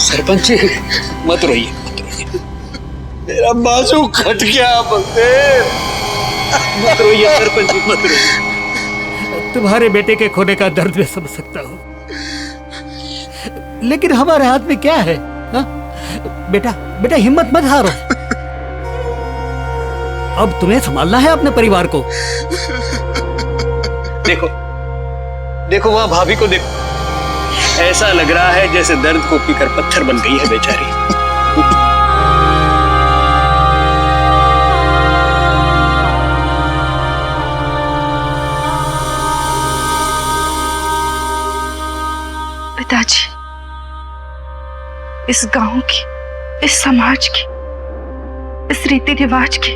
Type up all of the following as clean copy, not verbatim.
सरपंच जी मत रोइए, मेरा बाजू कट गया बलदेव। मत रोइए सरपंच जी, मत रोइए। तुम्हारे बेटे के खोने का दर्द मैं समझ सकता हूँ, लेकिन हमारे हाथ में क्या है? हा? बेटा बेटा हिम्मत मत हारो। अब तुम्हें संभालना है अपने परिवार को। देखो देखो वहां भाभी को देखो, ऐसा लग रहा है जैसे दर्द को पीकर पत्थर बन गई है बेचारी। पिताजी, इस गांव की, इस समाज की, इस रीति रिवाज की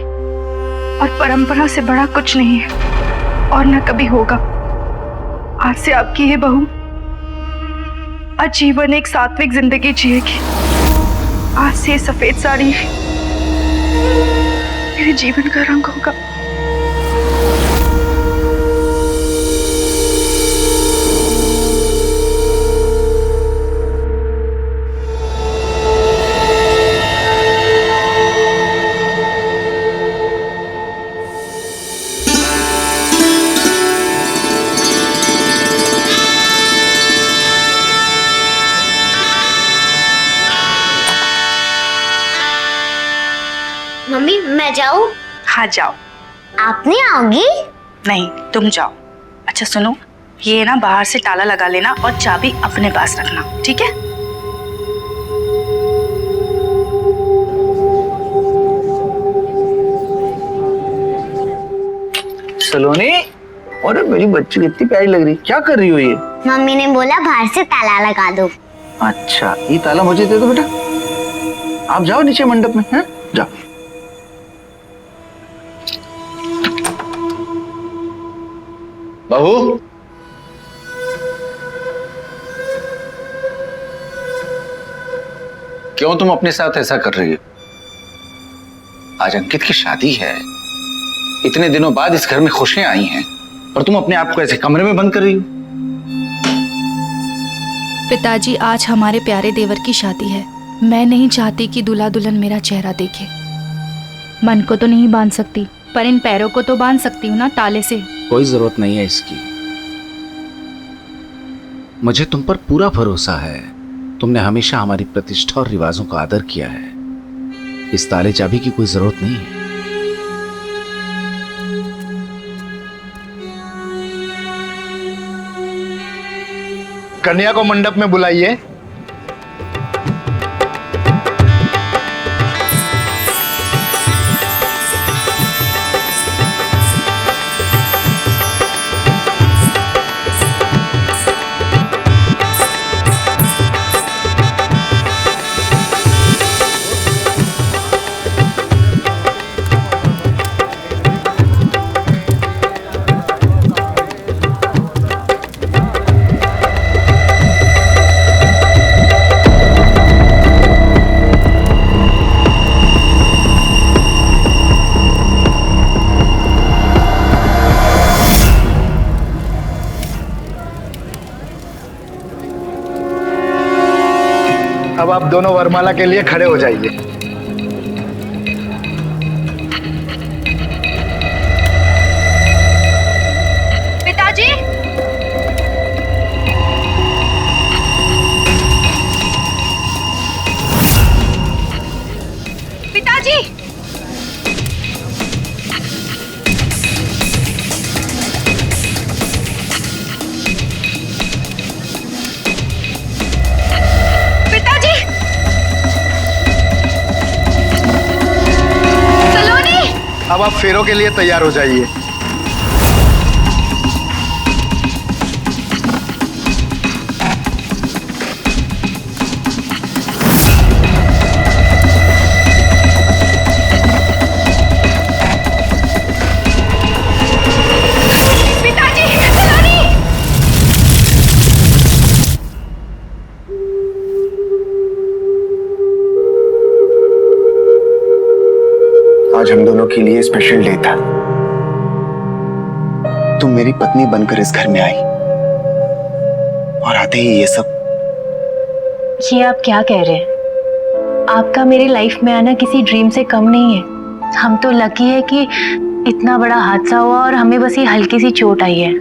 और परंपरा से बड़ा कुछ नहीं है और न कभी होगा। आज से आपकी ये बहू आजीवन एक सात्विक जिंदगी जिएगी। आज से ये सफेद साड़ी मेरे जीवन का रंग होगा। मम्मी मैं जाऊँ? हाँ जाओ। आप नहीं आओगी? नहीं, तुम जाओ। अच्छा सुनो, ये ना बाहर से ताला लगा लेना और चाबी अपने पास रखना, ठीक है? सलोनी, अरे मेरी बच्ची कितनी प्यारी लग रही, क्या कर रही हो ये? मम्मी ने बोला बाहर से ताला लगा दो। अच्छा, ये ताला मुझे दे दो बेटा। आप जाओ नीचे मंडप में, हैं? जाओ। बहू, क्यों तुम अपने साथ ऐसा कर रही हो? आज अंकित की शादी है, इतने दिनों बाद इस घर में खुशियां आई हैं और तुम अपने आप को ऐसे कमरे में बंद कर रही हो। पिताजी, आज हमारे प्यारे देवर की शादी है। मैं नहीं चाहती कि दूल्हा दुल्हन मेरा चेहरा देखे। मन को तो नहीं बांध सकती, पर इन पैरों को तो बांध सकती हूँ ना ताले से। कोई जरूरत नहीं है इसकी, मुझे तुम पर पूरा भरोसा है। तुमने हमेशा हमारी प्रतिष्ठा और रिवाजों का आदर किया है। इस ताले चाबी की कोई जरूरत नहीं है। कन्या को मंडप में बुलाइए। अब आप दोनों वरमाला के लिए खड़े हो जाइए। पिताजी, पिताजी, अब आप फेरों के लिए तैयार हो जाइए। आज हम दोनों के लिए स्पेशल डे था। तुम मेरी पत्नी बनकर इस घर में आई और आते ही ये सब। ये आप क्या कह रहे हैं? आपका मेरी लाइफ में आना किसी ड्रीम से कम नहीं है। हम तो लकी है कि इतना बड़ा हादसा हुआ और हमें बस ये हल्की सी चोट आई है।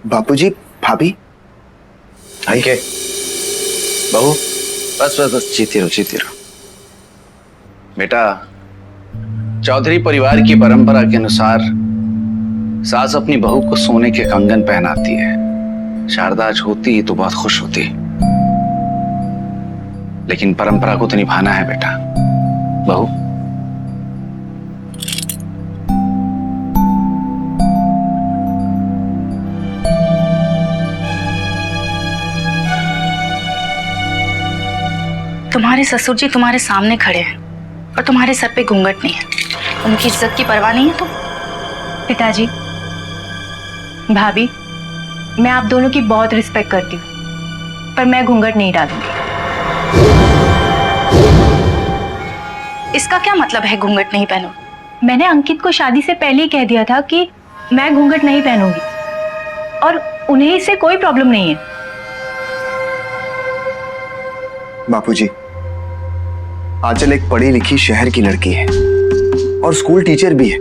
बापूजी, भाभी, अंके, बहू, बस बस बस, जीती रहो जीती रहो। बेटा, चौधरी परिवार की परंपरा के अनुसार सास अपनी बहू को सोने के कंगन पहनाती है। शारदा आज होती तो बहुत खुश होती, लेकिन परंपरा को तो निभाना है बेटा। बहू, तुम्हारे ससुर जी तुम्हारे सामने खड़े हैं और तुम्हारे सर पे घूंघट नहीं है। उनकी इज्जत की परवाह नहीं है तुम? पिताजी, भाभी, मैं आप दोनों की बहुत रिस्पेक्ट करती हूँ, पर मैं घूंघट नहीं डालूंगी। इसका क्या मतलब है घूंघट नहीं पहनो? मैंने अंकित को शादी से पहले ही कह दिया था कि मैं घूंघट नहीं पहनूंगी और उन्हें इससे कोई प्रॉब्लम नहीं है। बापूजी, आंचल एक पढ़ी लिखी शहर की लड़की है और स्कूल टीचर भी है,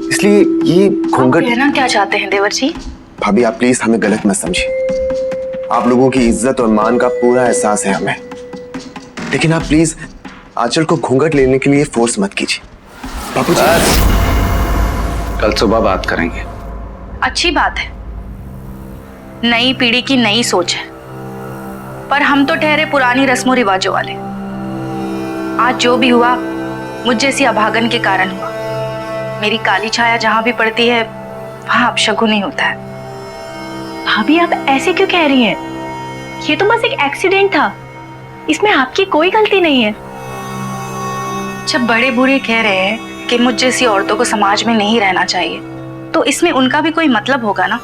इसलिए ये घूंघट। कहना क्या चाहते हैं देवर जी? भाभी, आप प्लीज हमें गलत मत समझिए। आप लोगों की इज्जत और मान का पूरा एहसास है हमें, लेकिन आप प्लीज आंचल को घूंघट लेने के लिए फोर्स मत कीजिए। बापूजी, कल सुबह बात करेंगे। अच्छी बात है, नई पीढ़ी की नई सोच है, पर हम तो ठहरे पुरानी रस्मों रिवाजों वाले। आज जो भी हुआ मुझ जैसी अभागन के कारण हुआ। मेरी काली छाया जहां भी पड़ती है वहां अपशगुन ही होता है। भाभी, आप ऐसे क्यों कह रही हैं? ये तो बस एक एक्सीडेंट था, इसमें आपकी कोई गलती नहीं है। जब बड़े बूढ़े कह रहे हैं कि मुझ जैसी औरतों को समाज में नहीं रहना चाहिए, तो इसमें उनका भी कोई मतलब होगा ना।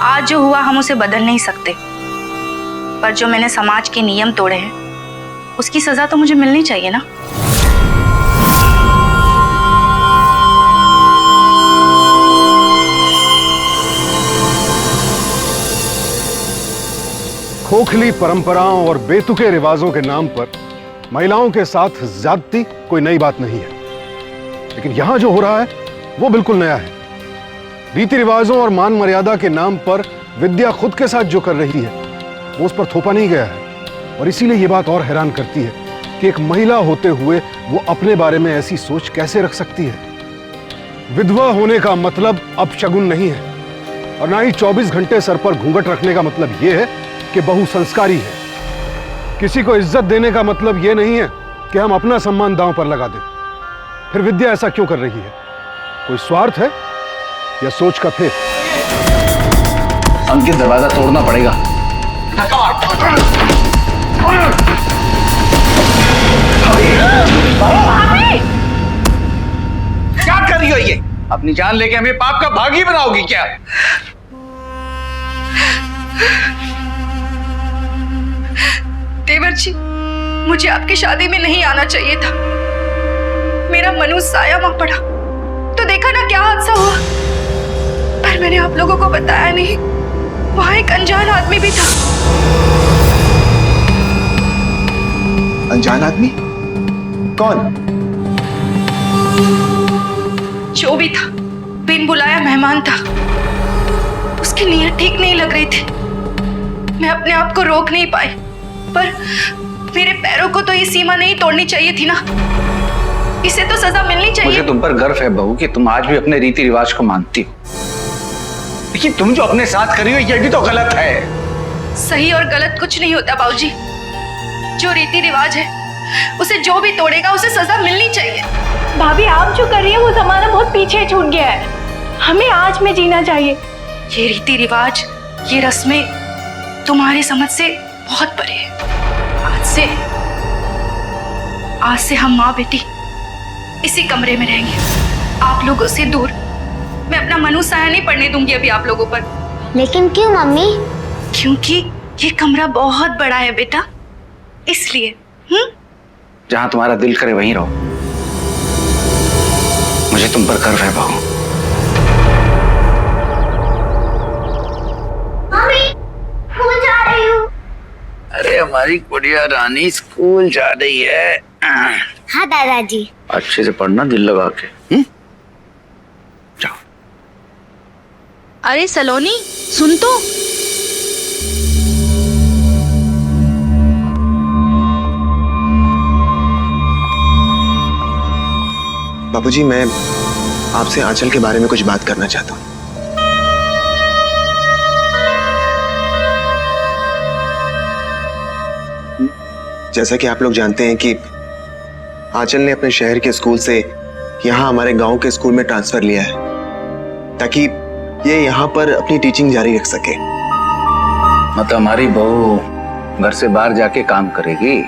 आज जो हुआ हम उसे बदल नहीं सकते, पर जो मैंने समाज के नियम तोड़े हैं उसकी सजा तो मुझे मिलनी चाहिए ना। खोखली परंपराओं और बेतुके रिवाजों के नाम पर महिलाओं के साथ ज्यादती कोई नई बात नहीं है, लेकिन यहां जो हो रहा है वो बिल्कुल नया है। रीति रिवाजों और मान मर्यादा के नाम पर विद्या खुद के साथ जो कर रही है वो उस पर थोपा नहीं गया है, और इसीलिए ये बात और हैरान करती है कि एक महिला होते हुए वो अपने बारे में ऐसी सोच कैसे रख सकती है। विधवा होने का मतलब अपशगुन नहीं है, और ना ही 24 घंटे सर पर घूंघट रखने का मतलब ये है कि बहू संस्कारी है। किसी को इज्जत देने का मतलब ये नहीं है कि हम अपना सम्मान दांव पर लगा दें। फिर विद्या ऐसा क्यों कर रही है? कोई स्वार्थ है या सोच का फेर? अंकित, दरवाजा तोड़ना पड़ेगा। क्या कर रही हो ये? अपनी जान लेके हमें पाप का भागी बनाओगी क्या? देवर जी, मुझे आपकी शादी में नहीं आना चाहिए था। मेरा मनु साया वहां पड़ा तो देखा ना क्या हादसा हुआ, पर मैंने आप लोगों को बताया नहीं। वहां एक अनजान आदमी भी था। अनजान आदमी? कौन? जो भी था, बिन बुलाया मेहमान था। उसकी नीयत ठीक नहीं लग रही थी। मैं अपने आप को रोक नहीं पाई, पर मेरे पैरों को तो ये सीमा नहीं तोड़नी चाहिए थी ना। इसे तो सजा मिलनी चाहिए। मुझे तुम पर गर्व है बहू कि तुम आज भी अपने रीति रिवाज को मानती हो। लेकिन तुम जो अपने साथ कर रही हो ये भी तो गलत है। सही और गलत कुछ नहीं होता बाबूजी। जो रीति रिवाज है उसे जो भी तोड़ेगा उसे सजा मिलनी चाहिए। भाभी आप जो कर रही है वो जमाना बहुत पीछे छूट गया है, हमें आज में जीना चाहिए। ये रीति रिवाज, ये रस्में तुम्हारी समझ से बहुत परे है। आज से हम माँ बेटी इसी कमरे में रहेंगे, आप लोगों से दूर। मैं अपना मनुष्य नहीं पड़ने दूंगी अभी आप लोगों पर। लेकिन क्यों मम्मी? क्योंकि ये कमरा बहुत बड़ा है बेटा, इसलिए। जहां तुम्हारा दिल करे वहीं रहो। मुझे तुम पर गर्व है बहू। मम्मी, स्कूल जा रही हूँ। अरे हमारी गुड़िया रानी स्कूल जा रही है। हाँ दादाजी। अच्छे से पढ़ना, दिल लगा के। जाओ। अरे सलोनी सुन तो। बाबूजी, मैं आपसे आंचल के बारे में कुछ बात करना चाहता हूँ। जैसा कि आप लोग जानते हैं कि आंचल ने अपने शहर के स्कूल से यहाँ हमारे गांव के स्कूल में ट्रांसफर लिया है ताकि ये यहाँ पर अपनी टीचिंग जारी रख सके। मतलब हमारी बहू घर से बाहर जाके काम करेगी,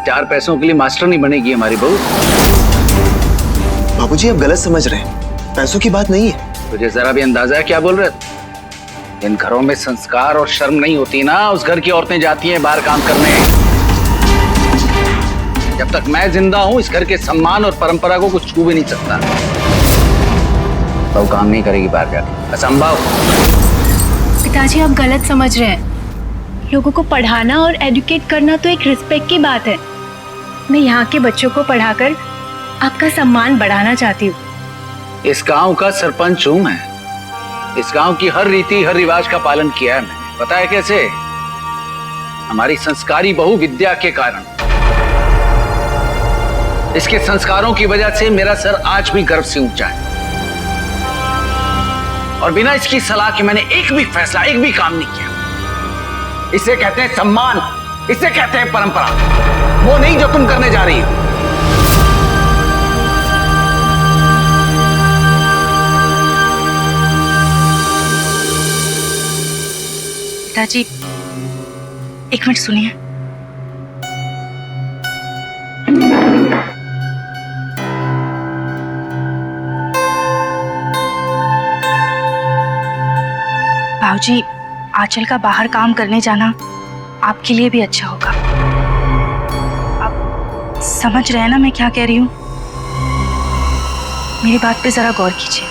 4 पैसों के लिए मास्टर नहीं बनेगी हमारी बहू। बाबूजी, आप गलत समझ रहे हैं, पैसों की बात नहीं है। तुझे जरा भी अंदाजा है क्या बोल रहे? इन घरों में संस्कार और शर्म नहीं होती ना, उस घर की औरतें जाती हैं बाहर काम करने। जब तक मैं जिंदा हूं इस घर के सम्मान और परंपरा को कुछ छू भी नहीं सकता। तो काम नहीं करेगी बाहर जाके, असंभव। पिताजी आप गलत समझ रहे हैं। लोगों को पढ़ाना और एजुकेट करना तो एक रिस्पेक्ट की बात है। मैं यहाँ के बच्चों को पढ़ाकर आपका सम्मान बढ़ाना चाहती हूँ। इस गांव का सरपंच हूं मैं। इस गांव की हर रीति हर रिवाज का पालन किया है मैंने। पता है कैसे? हमारी संस्कारी बहू विद्या के कारण। इसके संस्कारों की वजह से मेरा सर आज भी गर्व से ऊंचा है। और बिना इसकी सलाह के मैंने एक भी फैसला, एक भी काम नहीं किया। इसे कहते हैं सम्मान, इसे कहते हैं परंपरा। वो नहीं जो तुम करने जा रही हो। पिताजी एक मिनट सुनिए। भाऊजी, आंचल का बाहर काम करने जाना आपके लिए भी अच्छा होगा। आप समझ रहे हैं ना मैं क्या कह रही हूँ? मेरी बात पे जरा गौर कीजिए।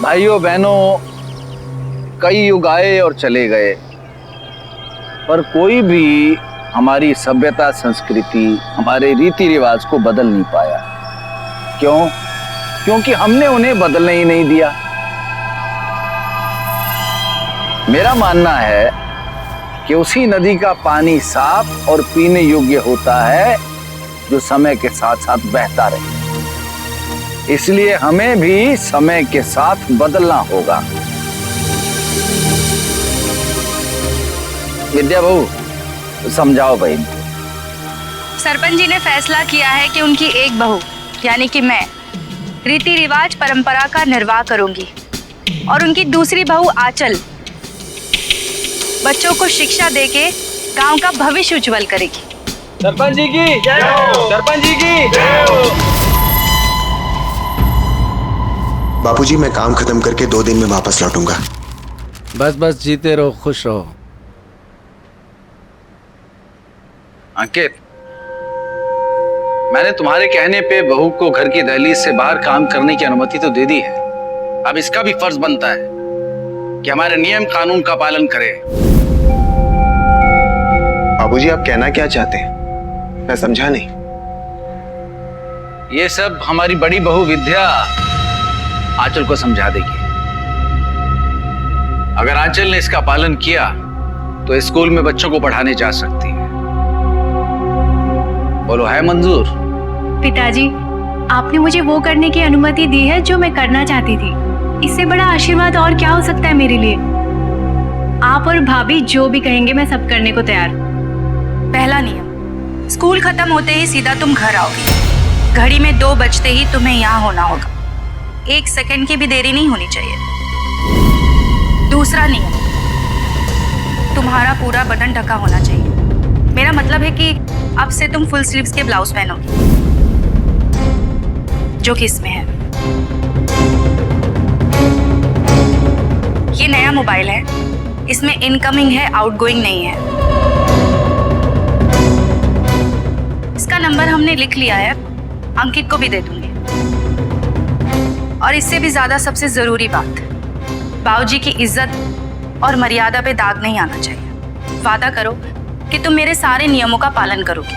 भाइयों बहनों, कई युग आए और चले गए, पर कोई भी हमारी सभ्यता, संस्कृति, हमारे रीति रिवाज को बदल नहीं पाया। क्यों? क्योंकि हमने उन्हें बदलने ही नहीं दिया। मेरा मानना है कि उसी नदी का पानी साफ और पीने योग्य होता है जो समय के साथ साथ बहता रहे। इसलिए हमें भी समय के साथ बदलना होगा। विद्या बहू समझाओ भाई। सरपंच जी ने फैसला किया है कि उनकी एक बहू यानी कि मैं रीति रिवाज परंपरा का निर्वाह करूंगी और उनकी दूसरी बहू आंचल बच्चों को शिक्षा देके गांव का भविष्य उज्जवल करेगी। सरपंच जी की जय हो। सरपंच जी की जय हो। बापूजी, मैं काम खत्म करके 2 दिन में वापस लौटूंगा। बस बस जीते रहो, खुश रहो। अंकित, मैंने तुम्हारे कहने पे बहू को घर की दहलीज से बाहर काम करने की अनुमति तो दे दी है। अब इसका भी फर्ज बनता है कि हमारे नियम कानून का पालन करे। बाबूजी, आप कहना क्या चाहते हैं? मैं समझा नहीं। ये सब हमारी बड़ी बहू विद्या आंचल को समझा देगी। अगर आंचल ने इसका पालन किया तो स्कूल में बच्चों को पढ़ाने जा सकती है। बोलो, है मंजूर? पिताजी आपने मुझे वो करने की अनुमति दी है जो मैं करना चाहती थी। इससे बड़ा आशीर्वाद और क्या हो सकता है मेरे लिए। आप और भाभी जो भी कहेंगे मैं सब करने को तैयार। पहला नियम, स्कूल खत्म होते ही सीधा तुम घर आओगे। घड़ी में 2 बजते ही तुम्हें यहाँ होना होगा। 1 सेकंड की भी देरी नहीं होनी चाहिए। दूसरा नियम, तुम्हारा पूरा बदन ढका होना चाहिए। मेरा मतलब है कि अब से तुम फुल स्लीव्स के ब्लाउज पहनोगे, जो कि इसमें है। ये नया मोबाइल है, इसमें इनकमिंग है, आउटगोइंग नहीं है। इसका नंबर हमने लिख लिया है, अंकित को भी दे दूंगी। और इससे भी ज्यादा सबसे जरूरी बात, बाबूजी की इज्जत और मर्यादा पे दाग नहीं आना चाहिए। वादा करो कि तुम मेरे सारे नियमों का पालन करोगे।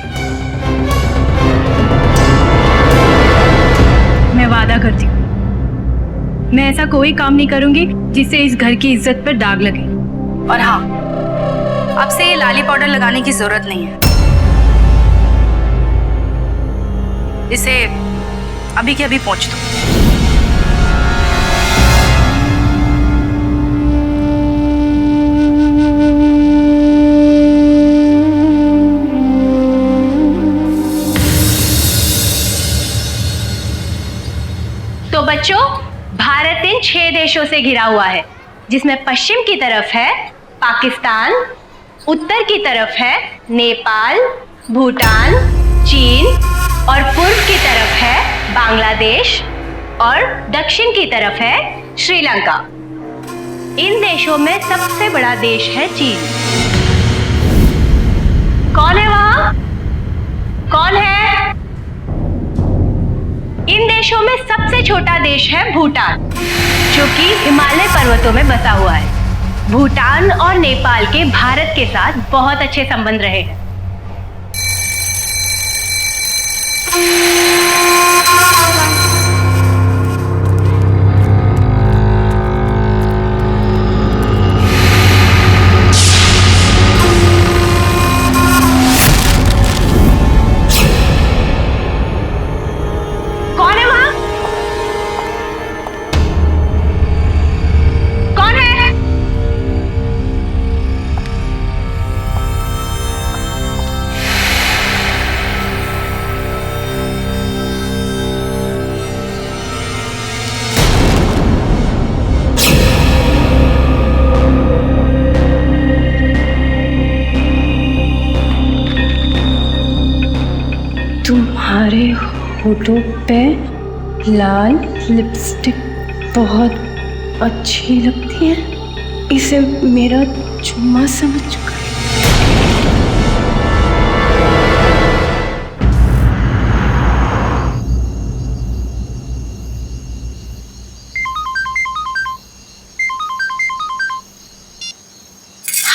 मैं वादा करती हूँ, मैं ऐसा कोई काम नहीं करूंगी जिससे इस घर की इज्जत पर दाग लगे। और हाँ, अब से ये लाली पाउडर लगाने की जरूरत नहीं है। इसे अभी के अभी पोंछ दो। तो बच्चों, भारत इन 6 देशों से घिरा हुआ है, जिसमें पश्चिम की तरफ है पाकिस्तान, उत्तर की तरफ है नेपाल, भूटान, चीन और पूर्व की तरफ है बांग्लादेश और दक्षिण की तरफ है श्रीलंका। इन देशों में सबसे बड़ा देश है चीन। कौन है वहां? कौन है? इन देशों में सबसे छोटा देश है भूटान, जो कि हिमालय पर्वतों में बसा हुआ है। भूटान और नेपाल के भारत के साथ बहुत अच्छे संबंध रहे हैं। कौन है वहां? कौन है? तुम्हारे होठों पे लाल लिपस्टिक बहुत अच्छी लगती है। इसे मेरा चुम्मा समझ चुका है।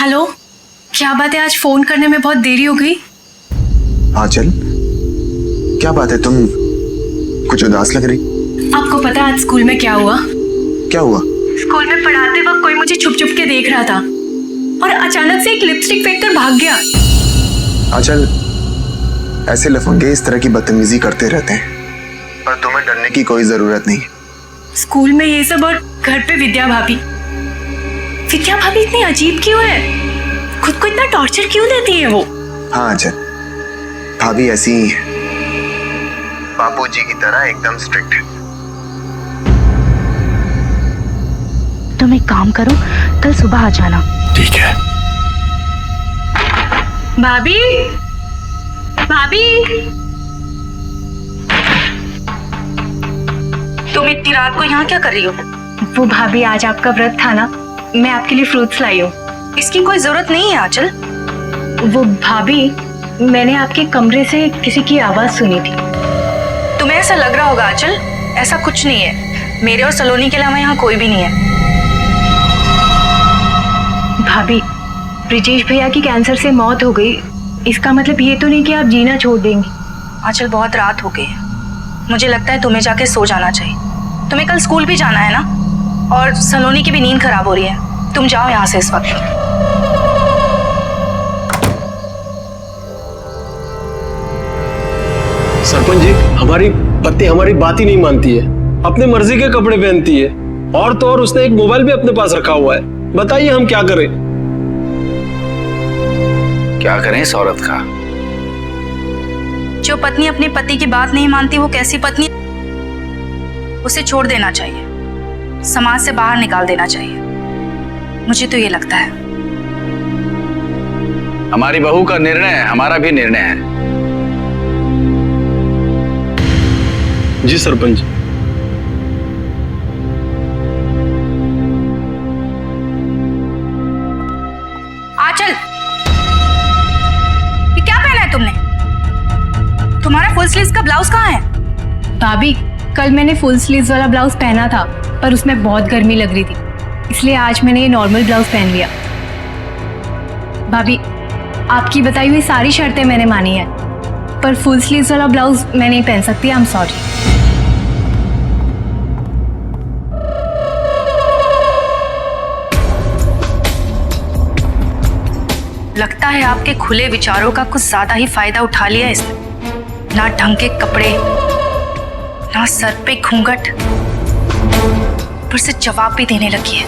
हेलो, क्या बात है, आज फोन करने में बहुत देरी हो गई। आंचल, क्या बात है, तुम कुछ उदास लग रही। आपको पता है आज स्कूल में क्या हुआ? क्या हुआ? स्कूल में पढ़ाते वक्त कोई मुझे छुप छुप के देख रहा था और अचानक से एक लिपस्टिक फेंक कर भाग गया। आंचल, ऐसे लफंगे इस तरह की बदतमीजी करते रहते हैं, पर तुम्हें डरने की कोई जरूरत नहीं। स्कूल में ये सब और घर पे विद्या भाभी। विद्या भाभी इतनी अजीब क्यों है? खुद को इतना टॉर्चर क्यों देती है वो? हाँ आंचल, भाभी ऐसी ही है, बापूजी की तरह एकदम स्ट्रिक्ट है। तुम एक काम करो, कल सुबह आ जाना। ठीक है। भाभी, भाभी, तुम इतनी रात को यहाँ क्या कर रही हो? वो भाभी आज आपका व्रत था ना, मैं आपके लिए फ्रूट्स लाई हूँ। इसकी कोई जरूरत नहीं है आंचल। वो भाभी, मैंने आपके कमरे से किसी की आवाज सुनी थी। तुम्हें ऐसा लग रहा होगा आंचल, ऐसा कुछ नहीं है। मेरे और सलोनी के अलावा यहाँ कोई भी नहीं है। भाभी, ब्रिजेश भैया की कैंसर से मौत हो गई, इसका मतलब ये तो नहीं कि आप जीना छोड़ देंगी। आंचल, बहुत रात हो गई है, मुझे लगता है तुम्हें जाके सो जाना चाहिए। तुम्हें कल स्कूल भी जाना है ना, और सलोनी की भी नींद खराब हो रही है। तुम जाओ यहाँ से इस वक्त। सरपंच जी, हमारी पत्नी हमारी बात ही नहीं मानती है, अपने मर्जी के कपड़े पहनती है, और तो और उसने एक मोबाइल भी अपने पास रखा हुआ है। बताइए हम क्या करें? क्या करें इस औरत का? जो पत्नी अपने पति की बात नहीं मानती वो कैसी पत्नी? उसे छोड़ देना चाहिए, समाज से बाहर निकाल देना चाहिए, मुझे तो ये लगता है। हमारी बहू का निर्णय हमारा भी निर्णय है। जी सरपंच। आंचल, ये क्या पहना है तुमने? तुम्हारा फुल स्लीव्स का ब्लाउज कहाँ है? भाभी, कल मैंने फुल स्लीव्स वाला ब्लाउज पहना था, पर उसमें बहुत गर्मी लग रही थी, इसलिए आज मैंने ये नॉर्मल ब्लाउज पहन लिया। भाभी, आपकी बताई हुई सारी शर्तें मैंने मानी है, पर फुल स्लीव्स वाला ब्लाउज मैं नहीं पहन सकती। I am sorry. लगता है आपके खुले विचारों का कुछ ज्यादा ही फायदा उठा लिया इसने। ना ढंग के कपड़े, ना सर पे घूंघट, ऊपर से जवाब भी देने लगी है।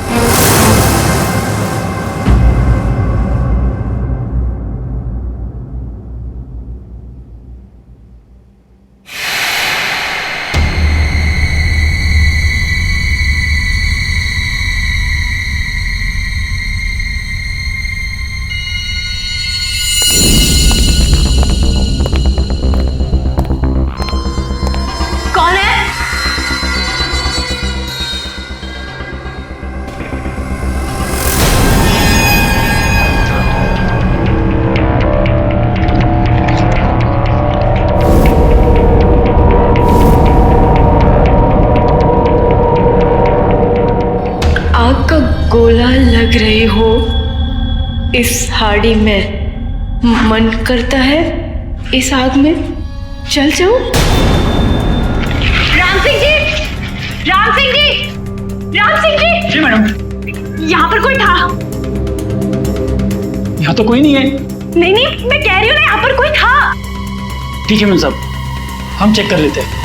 कौन है? आग का गोला लग रहे हो इस हाड़ी में, मन करता है इस आग में चल जाऊं। राम सिंह जी! राम सिंह जी! राम सिंह जी! जी मैडम। यहाँ पर कोई था? यहाँ तो कोई नहीं है। नहीं नहीं, मैं कह रही हूँ ना, यहाँ पर कोई था। ठीक है मैम साहब, हम चेक कर लेते हैं।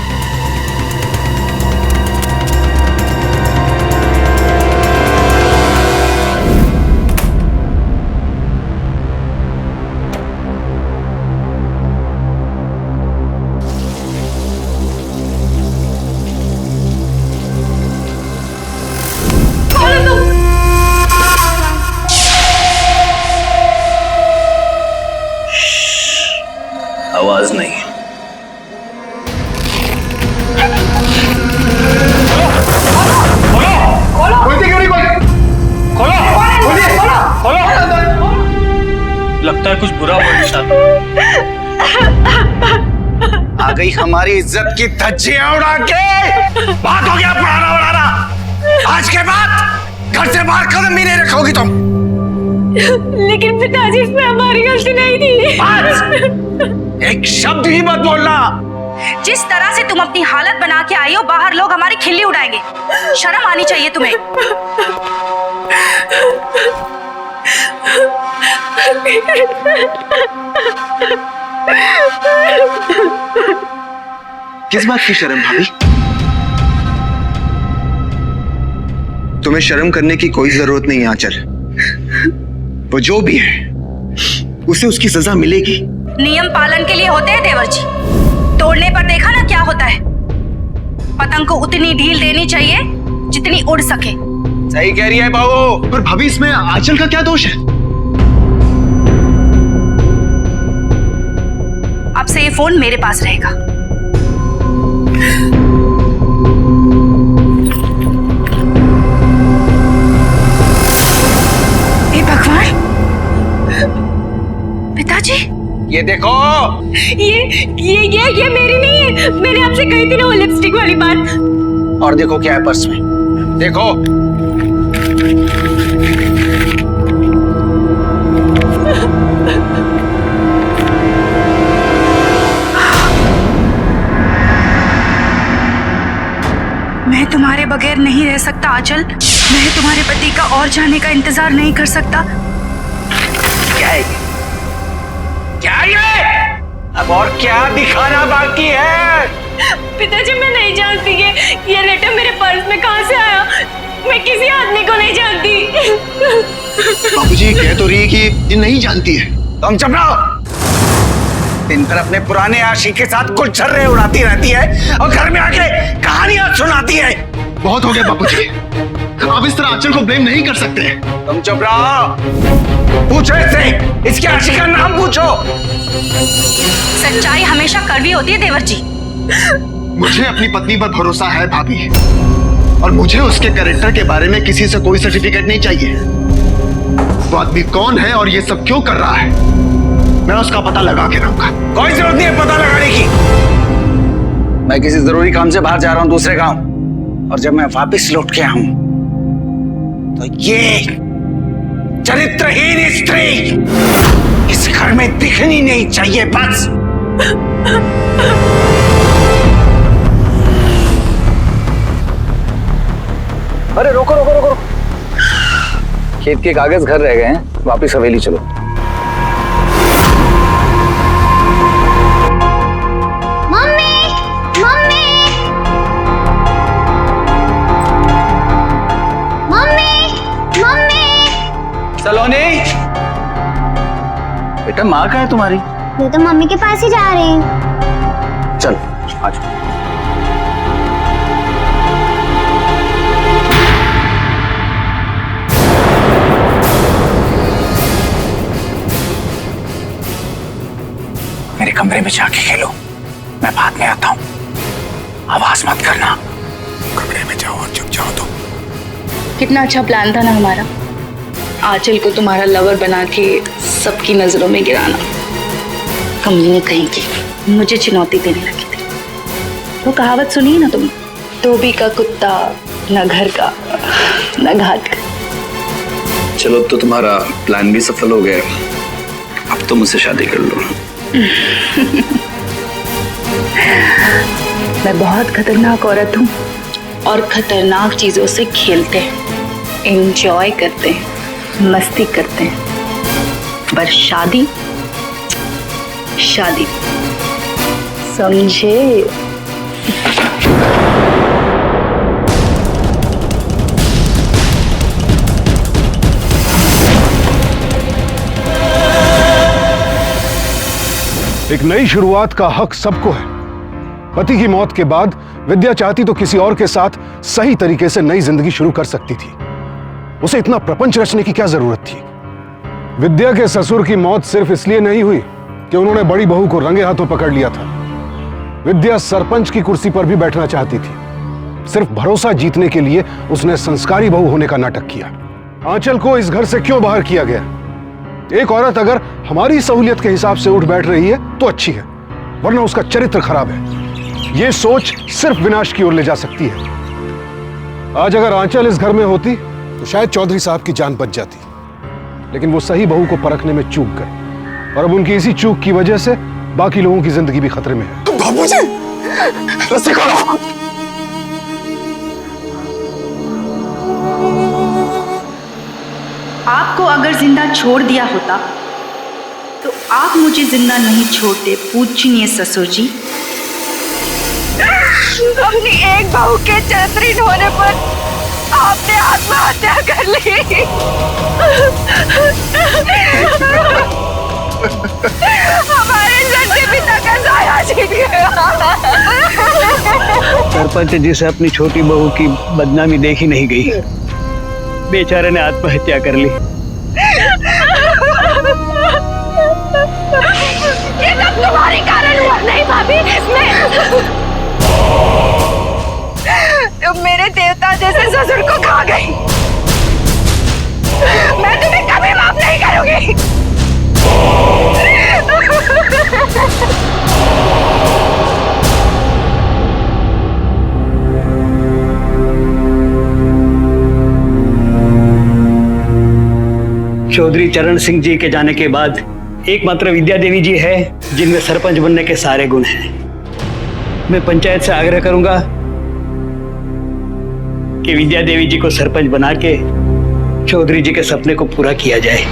आवाज नहीं। लगता है कुछ बुरा हुआ है साहब। आ गई हमारी इज्जत की धज्जियां उड़ा के। बात हो गया पुराना बढ़ाना। आज के बाद घर से बाहर कदम भी नहीं रखोगी तुम। लेकिन पिताजी, इसमें हमारी गलती नहीं थी। एक शब्द ही मत बोलना। जिस तरह से तुम अपनी हालत बना के आई हो, बाहर लोग हमारी खिल्ली उड़ाएंगे। शर्म आनी चाहिए तुम्हें। किस बात की शर्म भाभी? तुम्हें शर्म करने की कोई जरूरत नहीं है आंचल। वो जो भी है उसे उसकी सजा मिलेगी। नियम पालन के लिए होते हैं देवर जी, तोड़ने पर देखा ना क्या होता है। पतंग को उतनी ढील देनी चाहिए जितनी उड़ सके। सही कह रही है बहू। पर भाभी, इसमें आंचल का क्या दोष है? अब से ये फोन मेरे पास रहेगा। हे भगवान, पिताजी, ये देखो। ये मेरी नहीं है। मैंने आपसे कही थी ना वो लिपस्टिक वाली बात। और देखो क्या है पर्स में, देखो। मैं तुम्हारे बगैर नहीं रह सकता आंचल। मैं तुम्हारे पति का और जाने का इंतजार नहीं कर सकता। क्या है ये? क्या है ये? अब और क्या दिखाना बाकी है? पिताजी मैं नहीं जानती कि ये लेटर मेरे पर्स में कहाँ से आया। मैं किसी आदमी को नहीं जानती। बाबूजी कह तो रही है कि ये नहीं जानती है। तुम चुप रहो। दिन भर अपने पुराने आशिक के साथ कुछ छर्रे उड़ाती रहती है और घर में आके कहानियां सुनाती है। बहुत हो गया बाबूजी, आप इस तरह आंचल को ब्लेम नहीं कर सकते। तुम चुप रहो। पूछो इससे, इसके आशिक का नाम पूछो। सच्चाई हमेशा कड़वी होती है देवर जी। मुझे अपनी पत्नी पर भरोसा है भाभी, और मुझे उसके कैरेक्टर के बारे में किसी से कोई सर्टिफिकेट नहीं चाहिए। वो आदमी कौन है और ये सब क्यों कर रहा है, मैं उसका पता लगा के रहूंगा। कोई जरूरत नहीं है पता लगाने की। मैं किसी जरूरी काम से बाहर जा रहा हूं दूसरे गांव, और जब मैं वापस लौट के आऊं तो ये चरित्रहीन स्त्री इस घर में दिखनी नहीं चाहिए बस। अरे रोको रोको रोको, खेत के कागज घर रह गए हैं, वापिस हवेली चलो। Mummy mummy mummy mummy. Saloni बेटा, माँ कहाँ है तुम्हारी? मैं तो मम्मी के पास ही जा रही हूँ। चल आज। मेरे कमरे में जाके खेलो, मैं बाद में आता हूँ। आवाज मत करना। कमरे में जाओ और चुप जाओ। तुम कितना अच्छा प्लान था ना हमारा, आंचल को तुम्हारा लवर बना के सबकी नजरों में गिराना। कमीने कहीं की मुझे चुनौती देने लगी थी। वो कहावत सुनी है ना तुम, धोबी का कुत्ता न घर का न घाट का। चलो, तो तुम्हारा प्लान भी सफल हो गया। अब तो मुझसे शादी कर लो। मैं बहुत खतरनाक औरत हूँ और खतरनाक चीजों से खेलते हैं, एंजॉय करते हैं, मस्ती करते हैं, पर शादी शादी समझे। एक नई शुरुआत का हक सबको है। पति की मौत के बाद विद्या चाहती तो किसी और के साथ सही तरीके से नई जिंदगी शुरू कर सकती थी। उसे इतना प्रपंच रचने की क्या जरूरत थी? विद्या के ससुर की मौत सिर्फ इसलिए नहीं हुई कि उन्होंने बड़ी बहू को रंगे हाथों पकड़ लिया था। विद्या सरपंच की कुर्सी पर भी बैठना चाहती थी। सिर्फ भरोसा जीतने के लिए उसने संस्कारी बहू होने का नाटक किया। आंचल को इस घर से क्यों बाहर किया गया? एक औरत अगर हमारी सहूलियत के हिसाब से उठ बैठ रही है तो अच्छी है, वरना उसका चरित्र खराब है। यह सोच सिर्फ विनाश की ओर ले जा सकती है। आज अगर आंचल इस घर में होती तो शायद चौधरी साहब की जान बच जाती, लेकिन वो सही बहू को परखने में चूक गए, और अब उनकी इसी चूक की वजह से बाकी लोगों की जिंदगी भी खतरे में है। तुम बाबूजी रस्सी खोलो। आपको अगर जिंदा छोड़ दिया होता तो आप मुझे जिंदा नहीं छोड़ते, पूजनीय ससुर जी। अपनी एक बहू के चरित्रहीन होने पर आपने आत्महत्या कर ली। हमारे सच्चे पिता का साया छीन गया। सरपंच जी से अपनी छोटी बहू की बदनामी देखी नहीं गई, बेचारे ने आत्महत्या कर ली। ये सब तुम्हारे कारण हुआ। नहीं भाभी, तुम मेरे देवता जैसे ससुर को खा गई। मैं तुम्हें कभी माफ नहीं करूंगी। चौधरी चरण सिंह जी के जाने के बाद एकमात्र विद्या देवी जी है जिनमें सरपंच बनने के सारे गुण हैं। मैं पंचायत से आग्रह करूंगा कि विद्या देवी जी को सरपंच बना के चौधरी जी के सपने को पूरा किया जाए।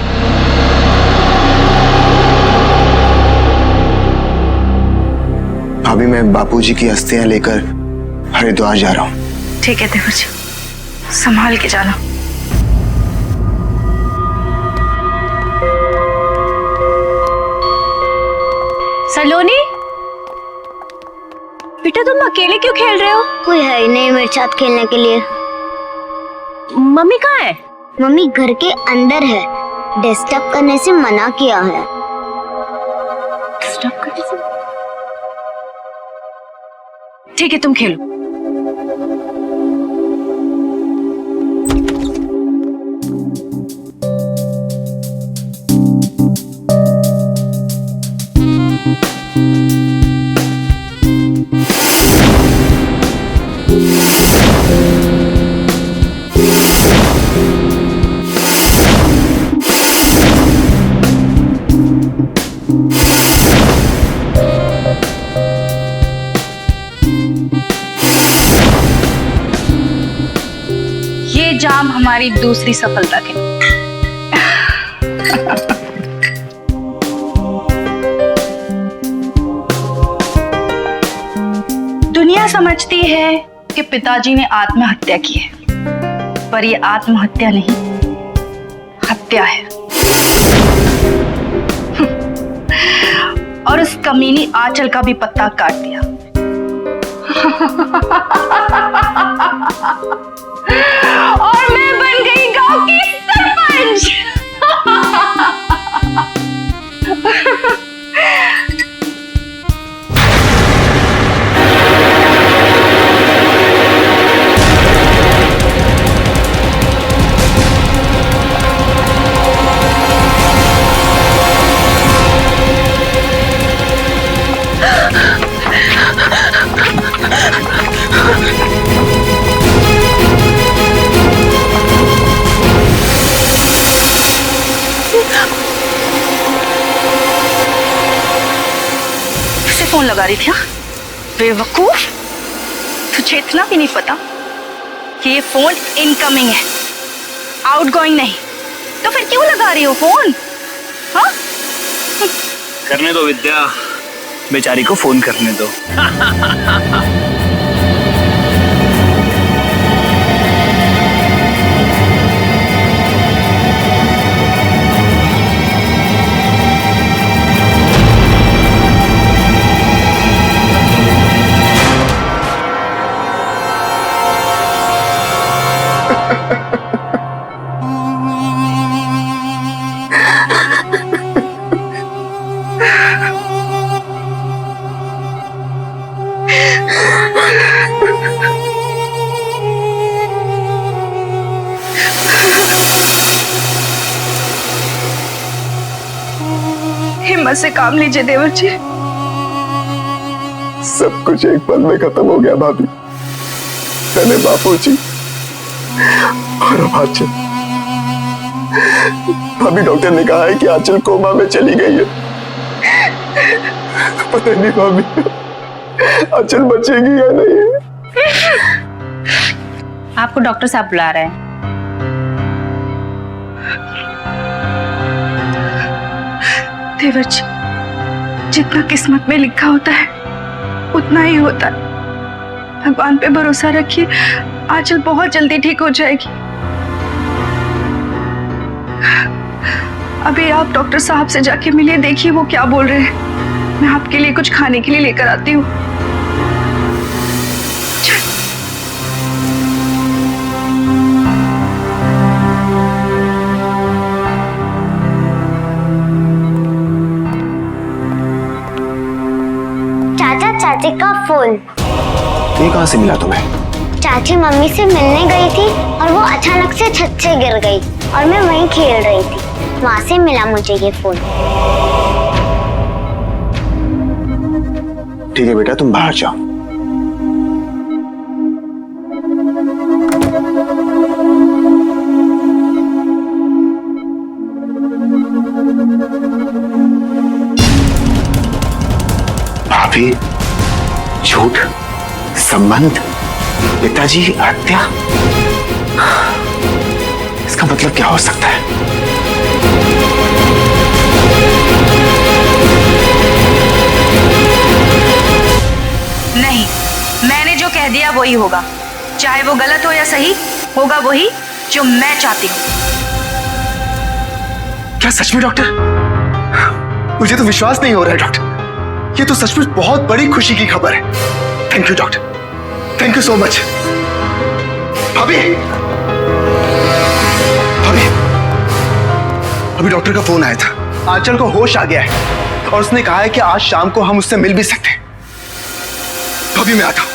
भाभी मैं बापूजी की अस्थियां लेकर हरिद्वार जा रहा हूँ। ठीक है देवर जी, संभाल के जाना। सलोनी, बेटा तुम अकेले क्यों खेल रहे हो? कोई है ही नहीं मेरे साथ खेलने के लिए। मम्मी कहाँ है? मम्मी घर के अंदर है, डिस्टर्ब करने से मना किया है। डिस्टर्ब करने से? ठीक है तुम खेलो। ये जाम हमारी दूसरी सफलता के। दुनिया समझती है कि पिताजी ने आत्महत्या की है, पर यह आत्महत्या नहीं, हत्या है। और उस कमीनी आंचल का भी पत्ता काट दिया। और मैं बन गई गांव की सरपंच। फोन लगा रही थी? बेवकूफ, तुझे इतना भी नहीं पता कि ये फोन इनकमिंग है, आउटगोइंग नहीं। तो फिर क्यों लगा रही हो फोन? हाँ? करने दो विद्या, बेचारी को फोन करने दो। हिम्मत से काम लीजिए देवर जी। सब कुछ एक पल में खत्म हो गया भाभी। मैंने बापूजी और अब आंचल। भाभी डॉक्टर ने कहा है कि आंचल कोमा में चली गई है। पता नहीं भाभी आंचल बचेगी या नहीं। आपको डॉक्टर साहब बुला रहे हैं। देवर जी, जितना किस्मत में लिखा होता है उतना ही होता है। भगवान पे भरोसा रखिए, आंचल बहुत जल्दी ठीक हो जाएगी। अभी आप डॉक्टर साहब से जाके मिलिए, देखिए वो क्या बोल रहे हैं। मैं आपके लिए कुछ खाने के लिए लेकर आती हूँ। चाचा, चाची का फोन। ये कहाँ से मिला तुम्हें? चाची मम्मी से मिलने गई थी और वो अचानक से छत से गिर गई और मैं वहीं खेल रही थी, वहां से मिला मुझे ये फोन। ठीक है बेटा, तुम बाहर जाओ। भाभी, झूठ, संबंध, पिताजी हत्या, इसका मतलब क्या हो सकता है? नहीं, मैंने जो कह दिया वही होगा, चाहे वो गलत हो या सही, होगा वही जो मैं चाहती हूँ। क्या सच में डॉक्टर? मुझे तो विश्वास नहीं हो रहा है डॉक्टर, ये तो सचमुच बहुत बड़ी खुशी की खबर है। Thank you doctor, thank you so much. भाभी, भाभी, अभी डॉक्टर का फोन आया था, आंचल को होश आ गया है और उसने कहा है कि आज शाम को हम उससे मिल भी सकते हैं। भाभी मैं आता हूं।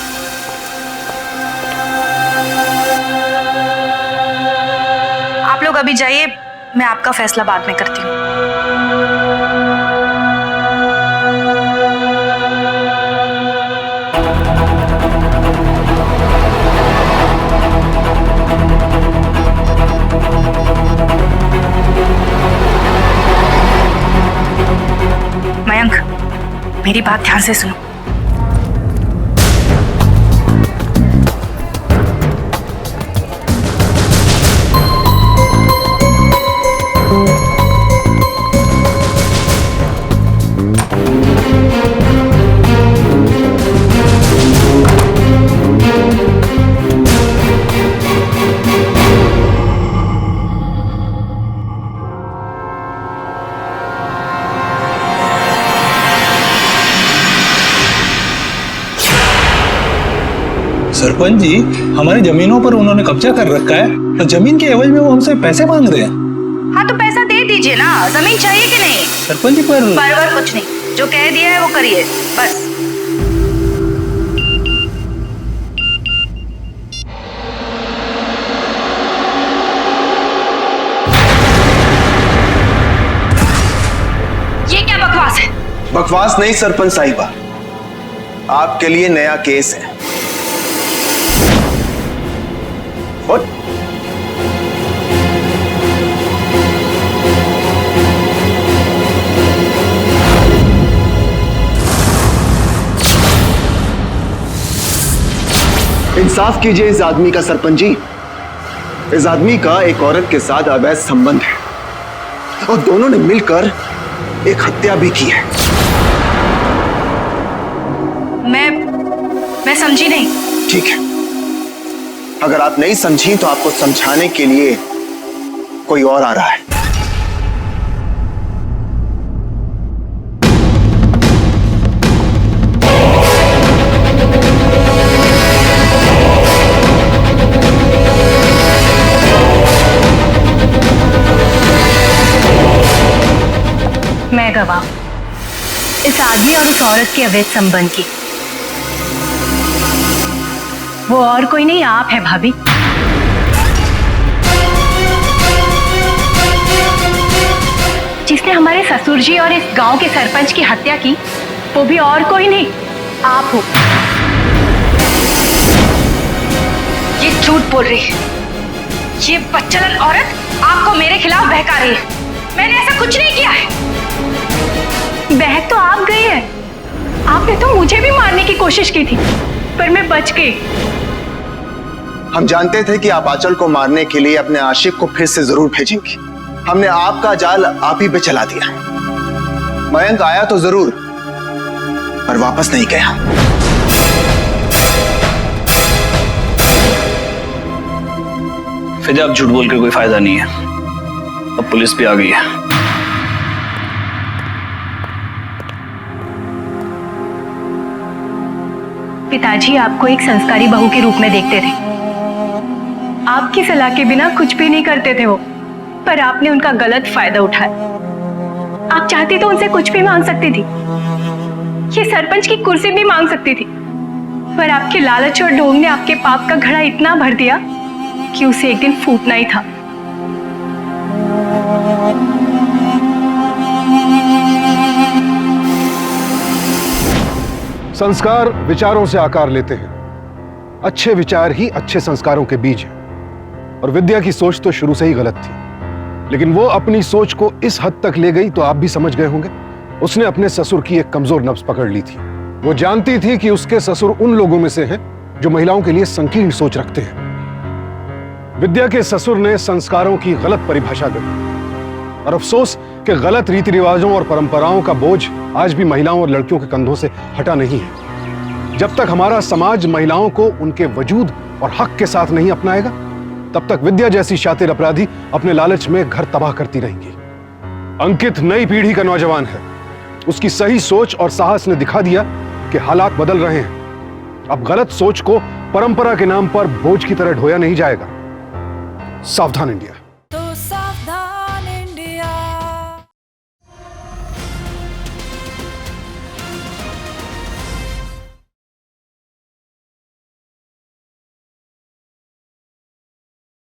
आप लोग अभी जाइए, मैं आपका फैसला बाद में करती हूँ। मयंक, मेरी बात ध्यान से सुनो। सरपंच जी, हमारी जमीनों पर उन्होंने कब्जा कर रखा है और जमीन के एवज में वो हमसे पैसे मांग रहे हैं। हाँ तो पैसा दे दीजिए ना, जमीन चाहिए कि नहीं? सरपंच जी पर कुछ नहीं, जो कह दिया है वो करिए बस। ये क्या बकवास है? बकवास नहीं सरपंच साहिबा, आपके लिए नया केस है। और इंसाफ कीजिए इस आदमी का सरपंच जी। इस आदमी का एक औरत के साथ अवैध संबंध है और दोनों ने मिलकर एक हत्या भी की है। मैं समझी नहीं। ठीक है, अगर आप नहीं समझी तो आपको समझाने के लिए कोई और आ रहा है। मैं गवाह इस आदमी और उस औरत के अवैध संबंध की। वो और कोई नहीं, आप है भाभी। जिसने हमारे ससुर जी और इस गांव के सरपंच की हत्या की, वो भी और कोई नहीं, आप हो। ये झूठ बोल रही है, ये बच्चलन औरत आपको मेरे खिलाफ बहका रही है। मैंने ऐसा कुछ नहीं किया है। बहक तो आप गई है, आपने तो मुझे भी मारने की कोशिश की थी, पर मैं बच गई। हम जानते थे कि आप आंचल को मारने के लिए अपने आशिक को फिर से जरूर भेजेंगी। हमने आपका जाल आप ही पे चला दिया। मयंक आया तो जरूर, पर वापस नहीं गया। फिर अब झूठ बोल के कोई फायदा नहीं है, अब पुलिस भी आ गई है। पिताजी आपको एक संस्कारी बहू के रूप में देखते थे। आपकी सलाह के बिना कुछ भी नहीं करते थे वो, पर आपने उनका गलत फायदा उठाया। आप चाहती तो उनसे कुछ भी मांग सकती थी, ये सरपंच की कुर्सी भी मांग सकती थी, पर आपके लालच और ढोंग ने आपके पाप का घड़ा इतना भर दिया कि उसे एक दिन फूटना ही था। संस्कार विचारों से आकार लेते हैं। अच्छे विचार ही अच्छे संस्कारों के बीज हैं। और विद्या की सोच तो शुरू से ही गलत थी, लेकिन वो अपनी सोच को इस हद तक ले गई तो आप भी समझ गए होंगे। उसने अपने ससुर की एक कमजोर नब्ज पकड़ ली थी। वो जानती थी कि उसके ससुर उन लोगों में से हैं जो महिलाओं के लिए संकीर्ण सोच रखते हैं। विद्या के ससुर ने संस्कारों की गलत परिभाषा दी और अफसोस कि गलत रीति रिवाजों और परंपराओं का बोझ आज भी महिलाओं और लड़कियों के कंधों से हटा नहीं है। जब तक हमारा समाज महिलाओं को उनके वजूद और हक के साथ नहीं अपनाएगा, तब तक विद्या जैसी शातिर अपराधी अपने लालच में घर तबाह करती रहेंगी। अंकित नई पीढ़ी का नौजवान है। उसकी सही सोच और साहस ने दिखा दिया कि हालात बदल रहे हैं। अब गलत सोच को परंपरा के नाम पर बोझ की तरह ढोया नहीं जाएगा। सावधान इंडिया।